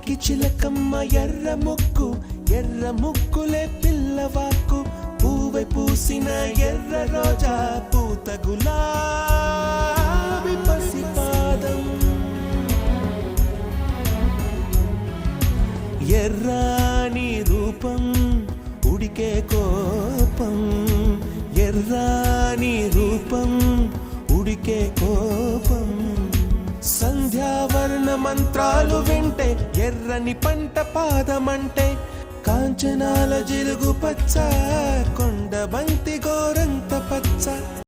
చిలికి చిలకమ్మ ఎర్ర ముక్కులే పిల్లవాకు పూవై పూసిన ఎర్ర రోజా పూత గులాబీ పసిపాదం ఎర్రాని రూపం ఉడికే కోపం ఎర్రాని రూపం ఉడికే కోపం సంధ్యావర్ణ మంత్రాలు వింటే ఎర్రని పంట పాదమంటే కాంచనాల జిలుగు పచ్చ కొండ బంతి గోరంత పచ్చ